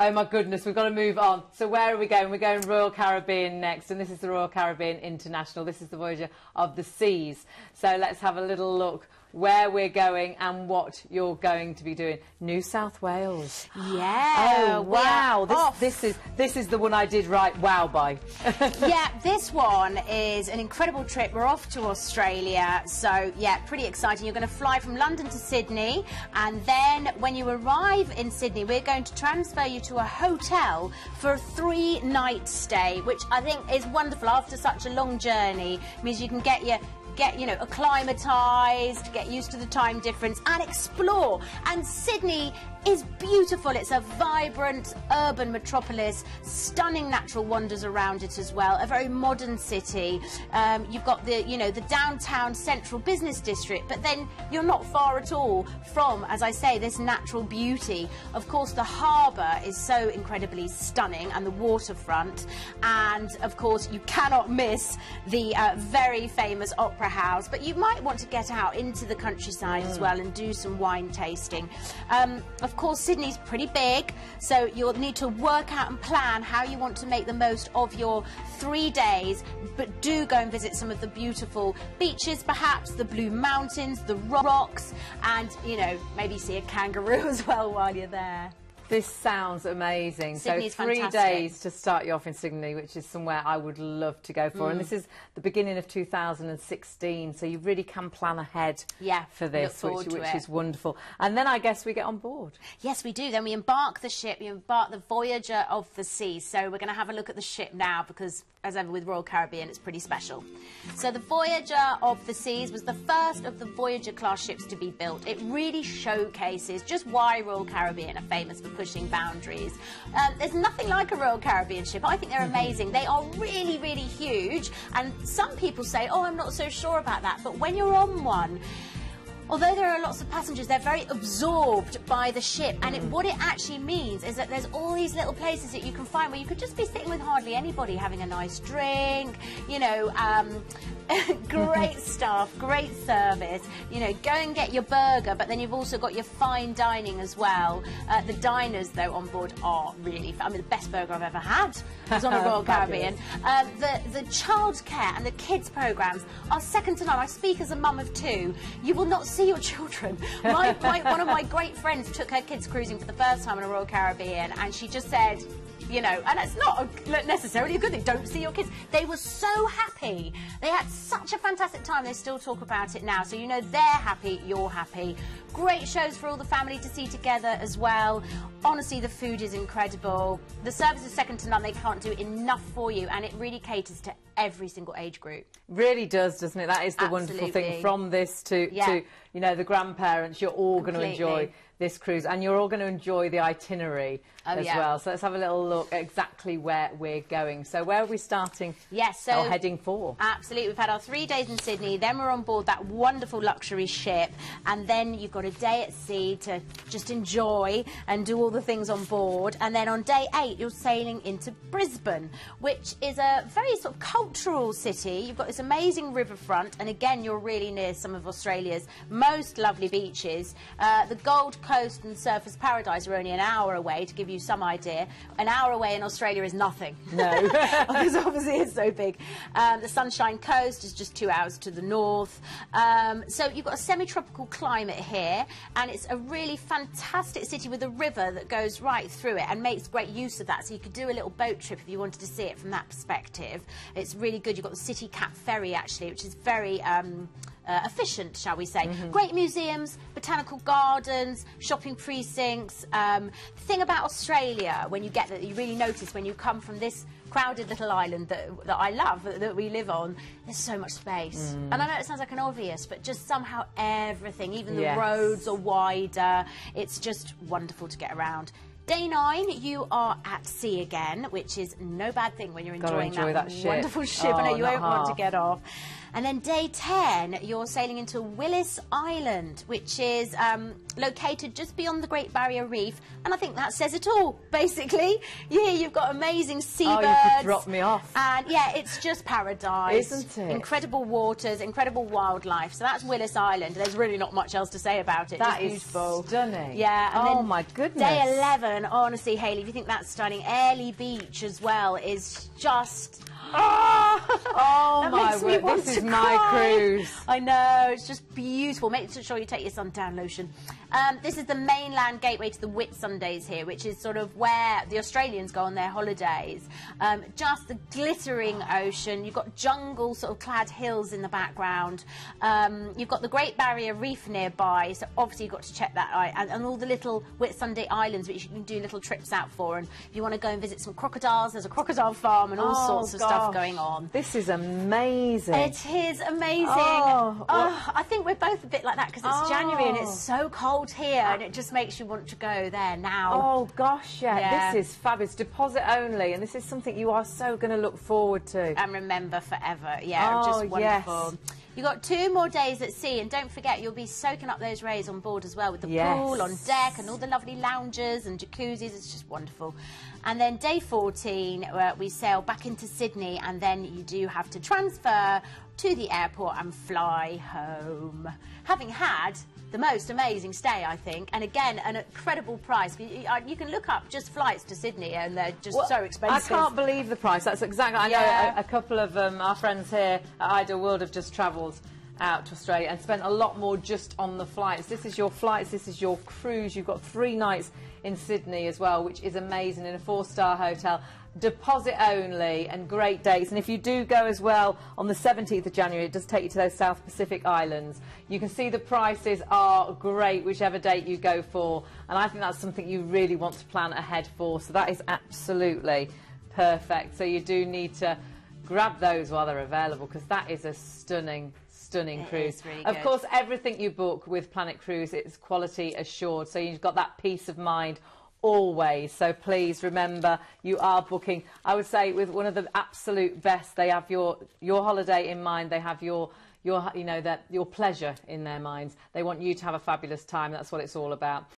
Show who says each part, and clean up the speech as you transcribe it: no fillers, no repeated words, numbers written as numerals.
Speaker 1: Oh my goodness, we've got to move on. So where are we going? We're going Royal Caribbean next, and this is the Royal Caribbean International. This is the Voyager of the Seas. So let's have a little look where we're going and what you're going to be doing. New South Wales.
Speaker 2: Yeah.
Speaker 1: Oh wow. This is the one I did write wow by.
Speaker 2: Yeah, this one is an incredible trip. We're off to Australia, so yeah, pretty exciting. You're going to fly from London to Sydney, and then when you arrive in Sydney, we're going to transfer you to a hotel for a 3-night stay, which I think is wonderful after such a long journey. It means you can get acclimatised, get used to the time difference and explore. And Sydney is beautiful. It's a vibrant urban metropolis, stunning natural wonders around it as well, a very modern city. You've got the downtown central business district, but then you're not far at all from, as I say, this natural beauty. Of course, the harbour is so incredibly stunning, and the waterfront, and of course you cannot miss the very famous Opera House, but you might want to get out into the countryside as well and do some wine tasting. Of course, Sydney's pretty big, so you'll need to work out and plan how you want to make the most of your 3 days, but do go and visit some of the beautiful beaches, perhaps the Blue Mountains, the rocks, and, maybe see a kangaroo as well while you're there.
Speaker 1: This sounds amazing.
Speaker 2: Sydney's
Speaker 1: so 3
Speaker 2: fantastic.
Speaker 1: days to start you off in Sydney, which is somewhere I would love to go for. And this is the beginning of 2016, so you really can plan ahead for this, which is wonderful. And then I guess we get on board.
Speaker 2: Yes, we do. Then we embark the ship, we embark the Voyager of the Seas. So we're going to have a look at the ship now because, as ever with Royal Caribbean, it's pretty special. So the Voyager of the Seas was the first of the Voyager class ships to be built. It really showcases just why Royal Caribbean are famous for pushing boundaries. There's nothing like a Royal Caribbean ship. I think they're amazing. They are really, really huge, and some people say, oh, I'm not so sure about that, but when you're on one, although there are lots of passengers, they're very absorbed by the ship, and what it actually means is that there's all these little places that you can find where you could just be sitting with hardly anybody, having a nice drink, great staff, great service, go and get your burger, but then you've also got your fine dining as well. The diners, though, on board are really, the best burger I've ever had was on a Royal Caribbean. The childcare and the kids programmes are second to none. I speak as a mum of 2. You will not see your children. One of my great friends took her kids cruising for the first time on a Royal Caribbean, and she just said, and it's not necessarily a good thing, don't see your kids. They were so happy. They had such a fantastic time. They still talk about it now. So they're happy, you're happy. Great shows for all the family to see together as well. Honestly, the food is incredible. The service is second to none. They can't do enough for you, and it really caters to every single age group.
Speaker 1: Really does, doesn't it? That is the wonderful thing. From this to the grandparents, you're all going to enjoy this cruise, and you're all going to enjoy the itinerary as well. So let's have a little look at exactly where we're going. So where are we starting?
Speaker 2: Yes, so
Speaker 1: heading for?
Speaker 2: Absolutely. We've had our 3 days in Sydney, then we're on board that wonderful luxury ship, and then you've got a day at sea to just enjoy and do all the things on board. And then on day 8, you're sailing into Brisbane, which is a very sort of cultural city. You've got this amazing riverfront, and again, you're really near some of Australia's most lovely beaches. The Gold Coast and Surfers Paradise are only an hour away, to give you some idea. An hour away in Australia is nothing.
Speaker 1: No.
Speaker 2: Because obviously it's so big. The Sunshine Coast is just 2 hours to the north. So you've got a semi-tropical climate here, and it's a really fantastic city with a river that goes right through it and makes great use of that. So you could do a little boat trip if you wanted to see it from that perspective. It's really good. You've got the City Cap Ferry, actually, which is very efficient, shall we say. Great museums, botanical gardens, shopping precincts. The thing about Australia, when you get that, you really notice when you come from this crowded little island that I love, that we live on, there's so much space. And I know it sounds like an obvious, but just somehow everything, even the roads are wider. It's just wonderful to get around. Day 9, you are at sea again, which is no bad thing when you're enjoying that wonderful ship. I know you won't want to get off. And then day 10, you're sailing into Willis Island, which is located just beyond the Great Barrier Reef. And I think that says it all, basically. Yeah, you've got amazing seabirds.
Speaker 1: Oh, you could drop me off.
Speaker 2: And yeah, it's just paradise.
Speaker 1: Isn't it?
Speaker 2: Incredible waters, incredible wildlife. So that's Willis Island. There's really not much else to say about it.
Speaker 1: That
Speaker 2: just
Speaker 1: is
Speaker 2: beautiful.
Speaker 1: Stunning.
Speaker 2: Yeah. And
Speaker 1: oh,
Speaker 2: then
Speaker 1: my goodness.
Speaker 2: Day 11 And honestly, Hayley, if you think that's stunning, Airlie Beach as well is just...
Speaker 1: Oh my
Speaker 2: makes me
Speaker 1: word,
Speaker 2: want
Speaker 1: this
Speaker 2: to
Speaker 1: is my
Speaker 2: cry.
Speaker 1: cruise.
Speaker 2: I know, it's just beautiful. Make sure you take your suntan lotion. This is the mainland gateway to the Whitsundays here, which is sort of where the Australians go on their holidays. Just the glittering ocean. You've got jungle sort of clad hills in the background. You've got the Great Barrier Reef nearby, so obviously you've got to check that out. And all the little Whitsunday islands, which you can do little trips out for. And if you want to go and visit some crocodiles, there's a crocodile farm and all sorts of stuff going on.
Speaker 1: This is amazing.
Speaker 2: It is amazing. I think we're both a bit like that because it's January and it's so cold here and it just makes you want to go there now.
Speaker 1: Oh gosh, yeah. This is fabulous. Deposit only, and this is something you are so going to look forward to.
Speaker 2: And remember forever. Yeah, just wonderful.
Speaker 1: Yes.
Speaker 2: You've got 2 more days at sea, and don't forget you'll be soaking up those rays on board as well with the pool on deck and all the lovely lounges and jacuzzis. It's just wonderful. And then day 14, we sail back into Sydney, and then you do have to transfer to the airport and fly home. Having had the most amazing stay, I think, and again, an incredible price. You can look up just flights to Sydney, and they're just so expensive.
Speaker 1: I can't believe the price. That's exactly. I know a couple of our friends here at Ideal World have just travelled out to Australia and spent a lot more just on the flights. This is your flights, this is your cruise. You've got 3 nights in Sydney as well, which is amazing, in a 4-star hotel. Deposit only and great dates. And if you do go as well on the 17th of January, it does take you to those South Pacific Islands. You can see the prices are great whichever date you go for, and I think that's something you really want to plan ahead for. So that is absolutely perfect. So you do need to grab those while they're available, because that is a stunning cruise.
Speaker 2: Really
Speaker 1: of
Speaker 2: good.
Speaker 1: course, everything you book with Planet Cruise, it's quality assured, so you've got that peace of mind always. So please remember, you are booking, I would say, with one of the absolute best. They have your holiday in mind. They have your pleasure in their minds. They want you to have a fabulous time. That's what it's all about.